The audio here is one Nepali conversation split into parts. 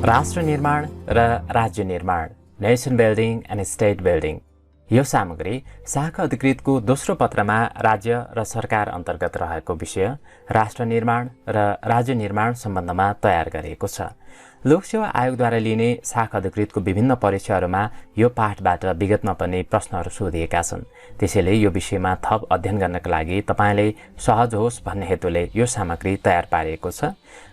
राष्ट्र निर्माण र राज्य निर्माण, nation building and state building. यो सामग्री शाखा अधिकृतको दोस्रो पत्रमा राज्य र सरकार अन्तर्गत रहेको विषय राष्ट्र निर्माण र राज्य निर्माण सम्बन्धमा तयार गरिएको छ। लोकसेवा आयोगद्वारा लिने शाखा अधिकृतको विभिन्न परीक्षाहरूमा यो पाठबाट विगतमा पनि प्रश्नहरू सोधिएका छन्। त्यसैले यो विषयमा थप अध्ययन गर्नका लागि तपाईले सहज होस् भन्ने हेतुले यो सामग्री तयार पारिएको छ।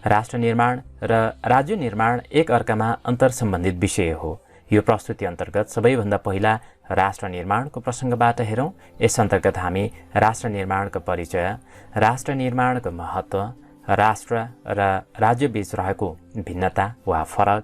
राष्ट्र निर्माण र राज्य निर्माण एक अर्कामा अन्तर्सम्बन्धित विषय हो। यो प्रस्तुति अन्तर्गत सबैभन्दा पहिला राष्ट्र निर्माणको प्रसङ्गबाट हेरौँ। यस अन्तर्गत हामी राष्ट्र निर्माणको परिचय, राष्ट्र निर्माणको महत्त्व, राष्ट्र र राज्य बीच रहेको भिन्नता वा फरक,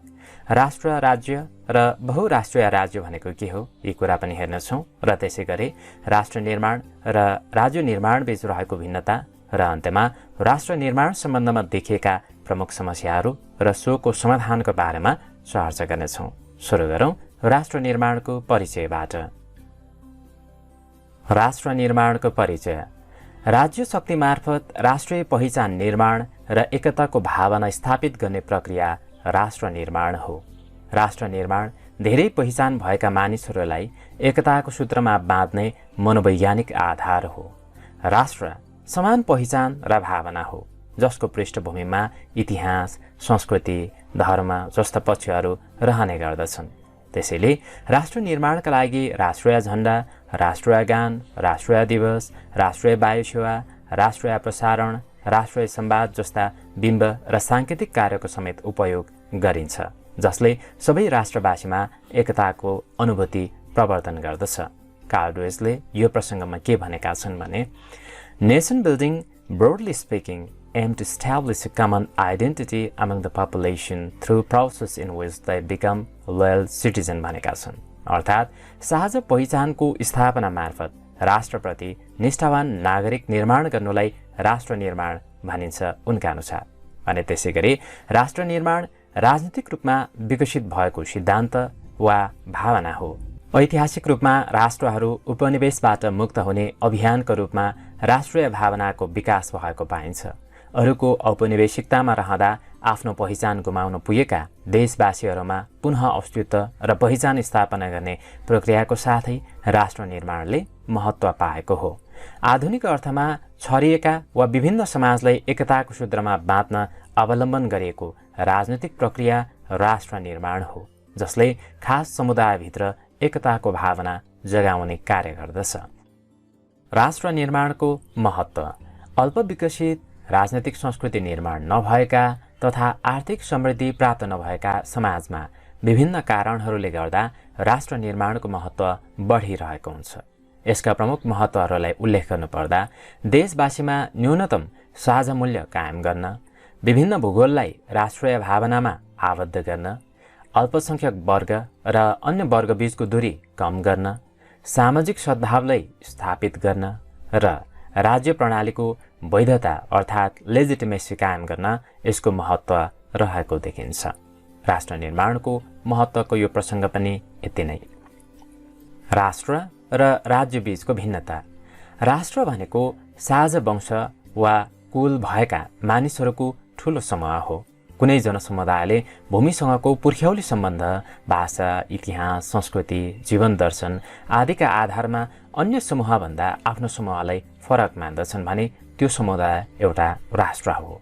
राष्ट्र राज्य र बहुराष्ट्रिय राज्य भनेको के हो यी कुरा पनि हेर्नेछौँ र त्यसै गरी राष्ट्र निर्माण र राज्य निर्माण बीच रहेको भिन्नता र अन्त्यमा राष्ट्र निर्माण सम्बन्धमा देखिएका प्रमुख समस्याहरू र सोको समाधानको बारेमा चर्चा गर्नेछौँ। सुरु गरौँ राष्ट्र निर्माणको परिचयबाट। राष्ट्र निर्माणको परिचय। राज्य शक्ति मार्फत राष्ट्रिय पहिचान निर्माण र एकताको भावना स्थापित गर्ने प्रक्रिया राष्ट्र निर्माण हो। राष्ट्र निर्माण धेरै पहिचान भएका मानिसहरूलाई एकताको सूत्रमा बाँध्ने मनोवैज्ञानिक आधार हो। राष्ट्र समान पहिचान र भावना हो जसको पृष्ठभूमिमा इतिहास, संस्कृति, धर्म जस्ता पक्षहरू रहने गर्दछन्। त्यसैले राष्ट्र निर्माणका लागि राष्ट्रिय झण्डा, राष्ट्रिय गान, राष्ट्रिय दिवस, राष्ट्रिय वायु सेवा, राष्ट्रिय प्रसारण, राष्ट्रिय संवाद जस्ता बिम्ब र सांकेतिक कार्यको समेत उपयोग गरिन्छ, जसले सबै राष्ट्रवासीमा एकताको अनुभूति प्रवर्धन गर्दछ। कार्ल ड्वेजले यो प्रसङ्गमा के भनेका छन् भने, nation building broadly speaking aim to establish a common identity among the population through process in which they become loyal citizen भनेका छन्। अर्थात् साझा पहिचानको स्थापना मार्फत राष्ट्रप्रति निष्ठावान नागरिक निर्माण गर्नुलाई राष्ट्र निर्माण भनिन्छ उनका अनुसार। अनि त्यसै गरी राष्ट्र निर्माण राजनीतिक रूपमा विकसित भएको सिद्धान्त वा भावना हो। ऐतिहासिक रूपमा राष्ट्रहरू उपनिवेशबाट मुक्त हुने अभियानको रूपमा राष्ट्रिय भावनाको विकास भएको पाइन्छ। अरूको औपनिवेशिकतामा रहँदा आफ्नो पहिचान गुमाउन पुगेका देशवासीहरूमा पुनः अस्तित्व र पहिचान स्थापना गर्ने प्रक्रियाको साथै राष्ट्र निर्माणले महत्त्व पाएको हो। आधुनिक अर्थमा छरिएका वा विभिन्न समाजलाई एकताको सूत्रमा बाँध्न अवलम्बन गरिएको राजनीतिक प्रक्रिया राष्ट्र निर्माण हो, जसले खास समुदायभित्र एकताको भावना जगाउने कार्य गर्दछ। राष्ट्र निर्माणको महत्त्व। अल्पविकसित राजनैतिक संस्कृति निर्माण नभएका तथा आर्थिक समृद्धि प्राप्त नभएका समाजमा विभिन्न कारणहरूले गर्दा राष्ट्र निर्माणको महत्त्व बढिरहेको हुन्छ। यसका प्रमुख महत्त्वहरूलाई उल्लेख गर्नुपर्दा देशवासीमा न्यूनतम साझा मूल्य कायम गर्न, विभिन्न भूगोललाई राष्ट्रिय भावनामा आबद्ध गर्न, अल्पसंख्यक वर्ग र अन्य वर्गबीचको दूरी कम गर्न, सामाजिक सद्भावलाई स्थापित गर्न र राज्य प्रणालीको वैधता अर्थात् लेजिटिमेसी कायम गर्न यसको महत्त्व रहेको देखिन्छ। राष्ट्र निर्माणको महत्त्वको यो प्रसङ्ग पनि यति नै। राष्ट्र र राज्य बीचको भिन्नता। राष्ट्र भनेको साझा वंश वा कुल भएका मानिसहरूको ठूलो समूह हो। कुनै जनसमुदायले भूमिसँगको पुर्ख्यौली सम्बन्ध, भाषा, इतिहास, संस्कृति, जीवन दर्शन आदिका आधारमा अन्य समूहभन्दा आफ्नो समूहलाई फरक मान्दछन् भने त्यो समुदाय एउटा राष्ट्र हो।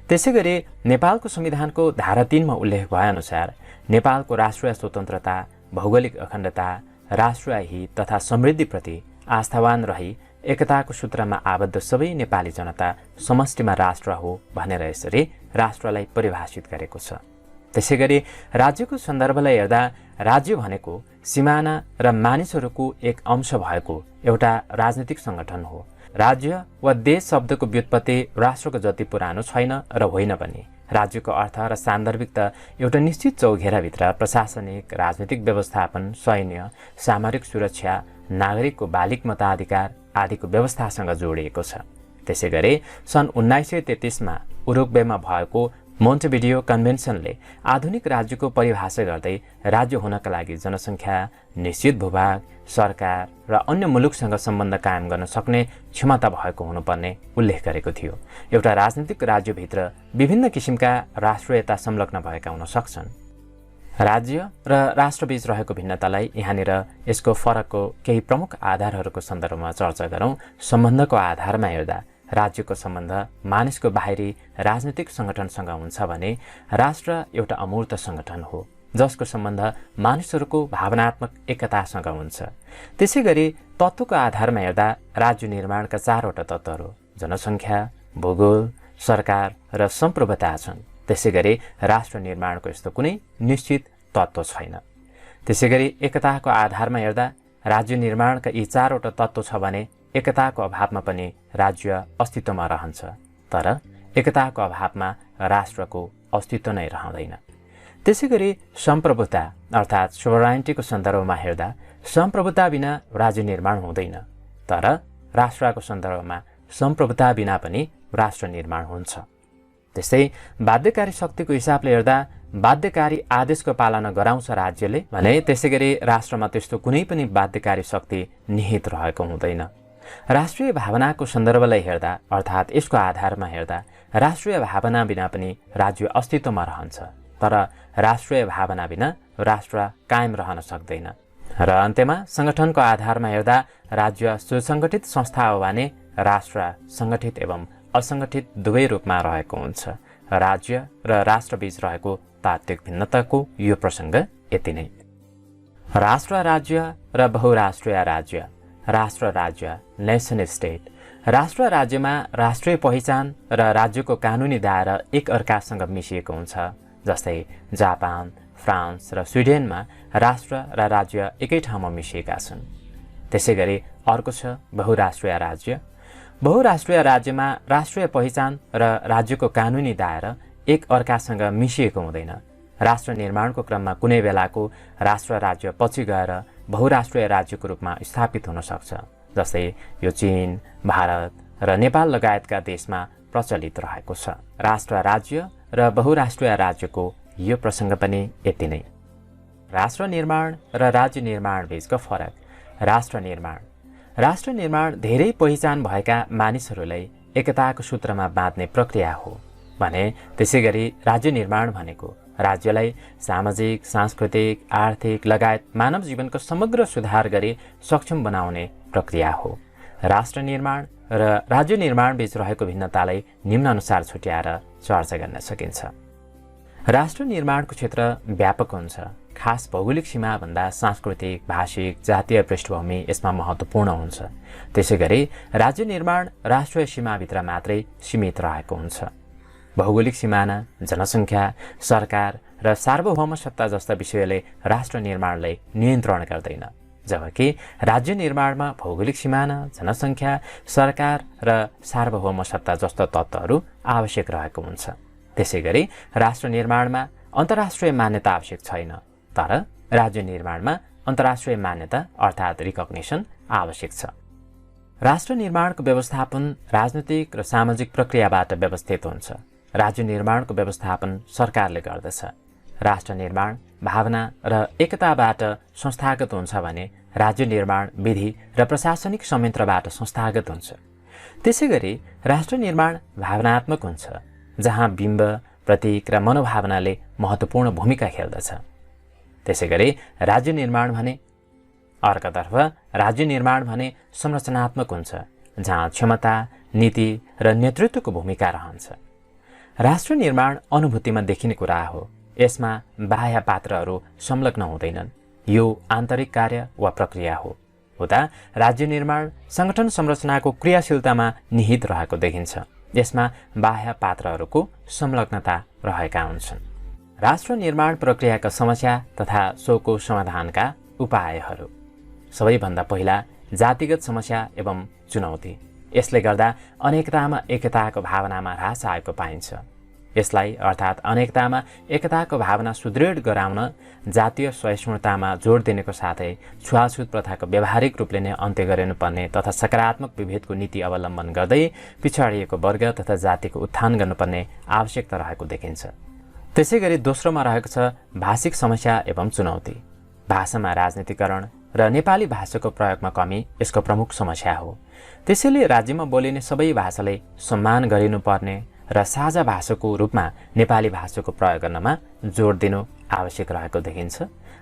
त्यसै गरी नेपालको संविधानको धारा 3 मा उल्लेख भएअनुसार नेपालको राष्ट्रिय स्वतन्त्रता, भौगोलिक अखण्डता, राष्ट्रिय हित तथा समृद्धिप्रति आस्थावान रही एकताको सूत्रमा आबद्ध सबै नेपाली जनता समष्टिमा राष्ट्र हो भनेर यसरी राष्ट्रलाई परिभाषित गरेको छ। त्यसै गरी राज्यको सन्दर्भलाई हेर्दा राज्य भनेको सिमाना र मानिसहरूको एक अंश भएको एउटा राजनीतिक सङ्गठन हो। राज्य वा देश शब्दको व्युत्पत्ति राष्ट्रको जति पुरानो छैन र होइन पनि। राज्यको अर्थ र सान्दर्भिकता एउटा निश्चित चौघेराभित्र प्रशासनिक, राजनीतिक व्यवस्थापन, सैन्य, सामरिक सुरक्षा, नागरिकको बालिक मताधिकार आदिको व्यवस्थासँग जोडिएको छ। त्यसै गरी सन् 1933 मा उरुग्वेमा भएको मोन्टेभिडियो कन्भेन्सनले आधुनिक राज्यको परिभाषा गर्दै राज्य हुनका लागि जनसङ्ख्या, निश्चित भूभाग, सरकार र अन्य मुलुकसँग सम्बन्ध कायम गर्न सक्ने क्षमता भएको हुनुपर्ने उल्लेख गरेको थियो। एउटा राजनीतिक राज्यभित्र विभिन्न किसिमका राष्ट्रियता संलग्न भएका हुन सक्छन्। राज्य र राष्ट्रबीच रहेको भिन्नतालाई यहाँनिर यसको फरकको केही प्रमुख आधारहरूको सन्दर्भमा चर्चा गरौँ। सम्बन्धको आधारमा हेर्दा राज्यको सम्बन्ध मानिसको बाहिरी राजनीतिक सङ्गठनसँग हुन्छ भने राष्ट्र एउटा अमूर्त सङ्गठन हो जसको सम्बन्ध मानिसहरूको भावनात्मक एकतासँग हुन्छ। त्यसै गरी तत्त्वको आधारमा हेर्दा राज्य निर्माणका 4वटा तत्त्वहरू जनसङ्ख्या, भूगोल, सरकार र सम्प्रभुता छन्। त्यसै गरी राष्ट्र निर्माणको यस्तो कुनै निश्चित तत्त्व छैन। त्यसै गरी एकताको आधारमा हेर्दा राज्य निर्माणका यी 4वटा तत्त्व छ भने एकताको अभावमा पनि राज्य अस्तित्वमा रहन्छ, तर एकताको अभावमा राष्ट्रको अस्तित्व नै रहँदैन। त्यसै गरी सम्प्रभुता अर्थात् सोभराइन्टीको सन्दर्भमा हेर्दा सम्प्रभुता बिना राज्य निर्माण हुँदैन, तर राष्ट्रको सन्दर्भमा सम्प्रभुता बिना पनि राष्ट्र निर्माण हुन्छ। त्यस्तै बाध्यकारी शक्तिको हिसाबले हेर्दा बाध्यकारी आदेशको पालना गराउँछ राज्यले भने त्यसै गरी राष्ट्रमा त्यस्तो कुनै पनि बाध्यकारी शक्ति निहित रहेको हुँदैन। राष्ट्रिय भावनाको सन्दर्भलाई हेर्दा अर्थात् यसको आधारमा हेर्दा राष्ट्रिय भावना बिना पनि राज्य अस्तित्वमा रहन्छ, तर राष्ट्रिय भावना बिना राष्ट्र कायम रहन सक्दैन। र अन्त्यमा सङ्गठनको आधारमा हेर्दा राज्य सुसङ्गठित संस्था हो भने राष्ट्र सङ्गठित एवं असङ्गठित दुवै रूपमा रहेको हुन्छ। राज्य र राष्ट्रबीच रहेको तात्विक भिन्नताको यो प्रसङ्ग यति नै। राष्ट्र राज्य र बहुराष्ट्रिय राज्य। राष्ट्र राज्य नेसन स्टेट। राष्ट्र राज्यमा राष्ट्रिय पहिचान र राज्यको कानुनी दायरा एक अर्कासँग मिसिएको हुन्छ। जस्तै जापान, फ्रान्स र स्विडेनमा राष्ट्र र राज्य एकै ठाउँमा मिसिएका छन्। त्यसै गरी अर्को छ बहुराष्ट्रिय राज्य। बहुराष्ट्रिय राज्यमा राष्ट्रिय पहिचान र राज्यको कानुनी दायरा एक अर्कासँग मिसिएको हुँदैन। राष्ट्र निर्माणको क्रममा कुनै बेलाको राष्ट्र राज्य पछि गएर बहुराष्ट्रिय राज्यको रूपमा स्थापित हुन सक्छ। जस्तै यो चीन, भारत र नेपाल लगायतका देशमा प्रचलित रहेको छ। राष्ट्र राज्य र बहुराष्ट्रिय राज्यको यो प्रसङ्ग पनि यति नै। राष्ट्र निर्माण र राज्य निर्माण बीचको फरक। राष्ट्र निर्माण। राष्ट्र निर्माण धेरै पहिचान भएका मानिसहरूलाई एकताको सूत्रमा बाँध्ने प्रक्रिया हो भने त्यसै गरी राज्य निर्माण भनेको राज्यलाई सामाजिक, सांस्कृतिक, आर्थिक लगायत मानव जीवनको समग्र सुधार गरी सक्षम बनाउने प्रक्रिया हो। राष्ट्र निर्माण र राज्य निर्माण बीच रहेको भिन्नतालाई निम्नानुसार छुट्याएर चर्चा गर्न सकिन्छ। राष्ट्र निर्माणको क्षेत्र व्यापक हुन्छ। खास भौगोलिक सीमाभन्दा सांस्कृतिक, भाषिक, जातीय पृष्ठभूमि यसमा महत्त्वपूर्ण हुन्छ। त्यसै गरी राज्य निर्माण राष्ट्रिय सीमाभित्र मात्रै सीमित रहेको हुन्छ। भौगोलिक सिमाना, जनसङ्ख्या, सरकार र सार्वभौम सत्ता जस्ता विषयले राष्ट्र निर्माणलाई नियन्त्रण गर्दैन, जबकि राज्य निर्माणमा भौगोलिक सिमाना, जनसङ्ख्या, सरकार र सार्वभौम सत्ता जस्ता तत्त्वहरू आवश्यक रहेको हुन्छ। त्यसै गरी राष्ट्र निर्माणमा अन्तर्राष्ट्रिय मान्यता आवश्यक छैन, तर राज्य निर्माणमा अन्तर्राष्ट्रिय मान्यता अर्थात् रिकग्निसन आवश्यक छ। राष्ट्र निर्माणको व्यवस्थापन राजनीतिक र सामाजिक प्रक्रियाबाट व्यवस्थित हुन्छ। राज्य निर्माणको व्यवस्थापन सरकारले गर्दछ। राष्ट्र निर्माण भावना र एकताबाट संस्थागत हुन्छ भने राज्य निर्माण विधि र प्रशासनिक संयन्त्रबाट संस्थागत हुन्छ। त्यसै गरी राष्ट्र निर्माण भावनात्मक हुन्छ, जहाँ बिम्ब, प्रतीक र मनोभावनाले महत्त्वपूर्ण भूमिका खेल्दछ। त्यसै गरी राज्य निर्माण भने अर्कोतर्फ राज्य निर्माण भने संरचनात्मक हुन्छ, जहाँ क्षमता, नीति र नेतृत्वको भूमिका रहन्छ। राष्ट्र निर्माण अनुभूतिमा देखिने कुरा हो। यसमा बाह्य पात्रहरू संलग्न हुँदैनन्। यो आन्तरिक कार्य वा प्रक्रिया हो। उता राज्य निर्माण संगठन संरचनाको क्रियाशीलतामा निहित रहेको देखिन्छ। यसमा बाह्य पात्रहरूको संलग्नता रहेका हुन्छन्। राष्ट्र निर्माण प्रक्रियाका समस्या तथा सोको समाधानका उपायहरू। सबैभन्दा पहिला जातिगत समस्या एवं चुनौती। यसले गर्दा अनेकतामा एकताको भावनामा ह्रास आएको पाइन्छ। यसलाई अर्थात् अनेकतामा एकताको भावना सुदृढ गराउन जातीय सहिष्णुतामा जोड दिनेको साथै छुवाछुत प्रथाको व्यावहारिक रूपले नै अन्त्य गरिनुपर्ने तथा सकारात्मक विभेदको नीति अवलम्बन गर्दै पिछडिएको वर्ग तथा जातिको उत्थान गर्नुपर्ने आवश्यकता रहेको देखिन्छ। त्यसै गरी दोस्रोमा रहेको छ भाषिक समस्या एवं चुनौती। भाषामा राजनीतिकरण र नेपाली भाषाको प्रयोगमा कमी यसको प्रमुख समस्या हो। त्यसैले राज्यमा बोलिने सबै भाषालाई सम्मान गरिनुपर्ने र साझा भाषाको रूपमा नेपाली भाषाको प्रयोग गर्नमा जोड दिनु आवश्यक रहेको देखिन्छ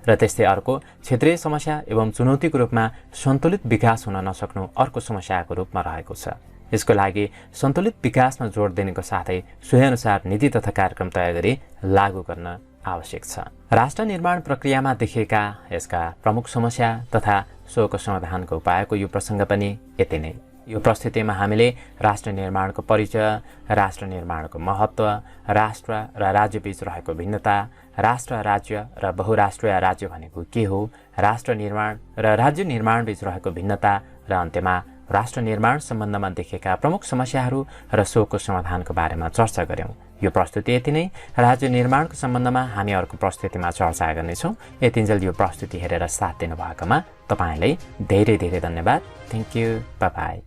र त्यस्तै अर्को क्षेत्रीय समस्या एवं चुनौतीको रूपमा सन्तुलित विकास हुन नसक्नु अर्को समस्याको रूपमा रहेको छ। यसको लागि सन्तुलित विकासमा जोड दिनेको साथै सोही अनुसार नीति तथा कार्यक्रम तय गरी लागू गर्न आवश्यक छ। राष्ट्र निर्माण प्रक्रियामा देखिएका यसका प्रमुख समस्या तथा सोको समाधानको उपायको यो प्रसङ्ग पनि यति नै। यो प्रस्तुतिमा हामीले राष्ट्र निर्माणको परिचय, राष्ट्र निर्माणको महत्त्व, राष्ट्र र राज्यबीच रहेको भिन्नता, राष्ट्र राज्य र बहुराष्ट्रिय राज्य भनेको के हो, राष्ट्र निर्माण र राज्य निर्माणबीच रहेको भिन्नता र अन्त्यमा राष्ट्र निर्माण सम्बन्धमा देखिएका प्रमुख समस्याहरू र सोको समाधानको बारेमा चर्चा गऱ्यौँ। यो प्रस्तुति यति नै। राज्य निर्माणको सम्बन्धमा हामी अर्को प्रस्तुतिमा चर्चा गर्नेछौँ। यतिन्जेल यो प्रस्तुति हेरेर साथ दिनुभएकोमा तपाईँलाई धेरै धेरै धन्यवाद। Thank you. Bye bye.